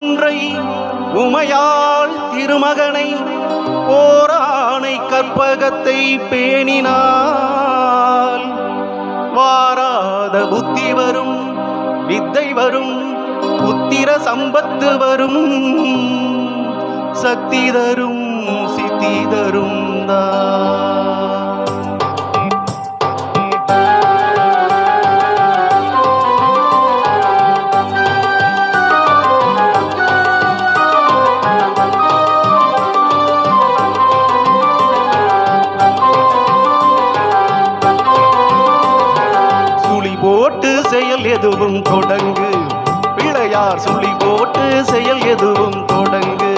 ஒன்றை உமையாள் திருமகனை ஓரானை கற்பகத்தை பேணினாள். வாராத புத்தி வரும், வித்தை வரும், புத்திர சம்பத்து வரும், சக்தி தரும், சித்தி தரும் போட்டு செயல் எதுவும் தொடங்கு, பிள்ளையார் சுழி போட்டு செயல் எதுவும் தொடங்கு.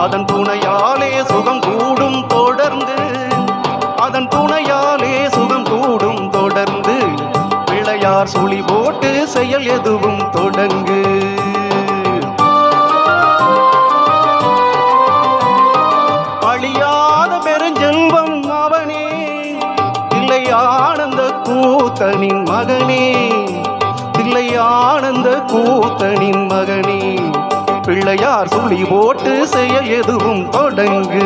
அதன் துணையாலே சுகம் கூடும் தொடர்ந்து, அதன் துணையாலே சுகம் கூடும் தொடர்ந்து. பிள்ளையார் சுழி போட்டு செயல் எதுவும் தொடங்கு. அழியாத பெருஞ்செல்வம் அவனே, இல்லை ஆனந்த கூத்தனின் மகனே, இல்லை ஆனந்த கூத்தனின் மகனே. பிள்ளையார் சுழி போட்டு செயல் எதுவும் தொடங்கு.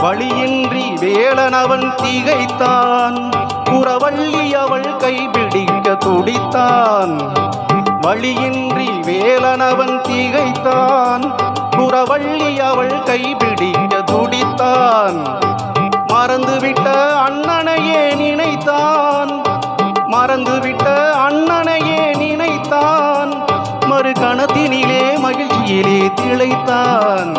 வழியின்றி வேலனவன் திகைத்தான், குறவள்ளி அவள் கைபிடிக்க துடித்தான். வழியின்றி வேலனவன் திகைத்தான், குறவள்ளி அவள் கைபிடிக்க துடித்தான். மறந்துவிட்ட அண்ணனையே நினைத்தான், மறந்துவிட்ட அண்ணனையே நினைத்தான். மறு கணத்தினிலே மகிழ்ச்சியிலே திளைத்தான்,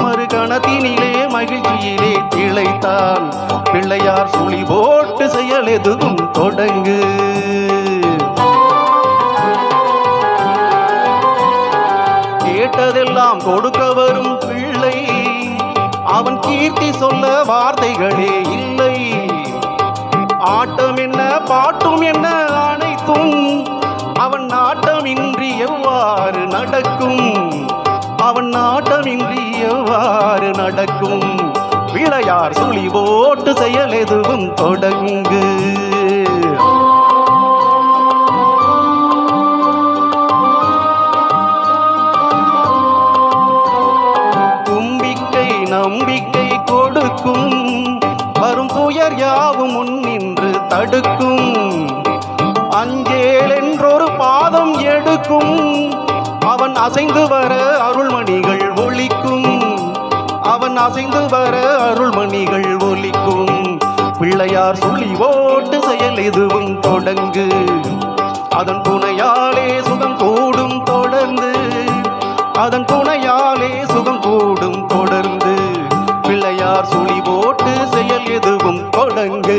மறு கணத்தினிலே மகிழ்ச்சியிலே திளைத்தான். பிள்ளையார் சுழி போட்டு செயல் எதுவும் தொடங்கு. கேட்டதெல்லாம் கொடுக்க வரும் பிள்ளை, அவன் கீர்த்தி சொல்ல வார்த்தைகளே இல்லை. ஆட்டம் என்ன பாட்டும் என்ன அனைத்தும் அவன் நாட்டமின்றி எவ்வாறு நடக்கும், அவன் நாட்டமின்றி எவ்வாறு நடக்கும். பிள்ளையார் சுழி போட்டு செயல் எதுவும் தொடங்கு. நம்பிக்கை கொடுக்கும், வரும் துயர் யாவும் முன்னின்று தடுக்கும். அஞ்சேல் என்றொரு பாதம் எடுக்கும், அவன் அசைந்து வர அருள்மணிகள் ஒலிக்கும், அவன் அசைந்து வர அருள்மணிகள் ஒலிக்கும். பிள்ளையார் சுழி போட்டு செயல் எதுவும் தொடங்கு. அதன் துணையாலே சுகம் கூடும் தொடர்ந்து, அதன் துணையாலே சுகம் கூடும் தொடர்ந்து. பிள்ளையார் சுழி போட்டு செயல் எதுவும் தொடங்கு.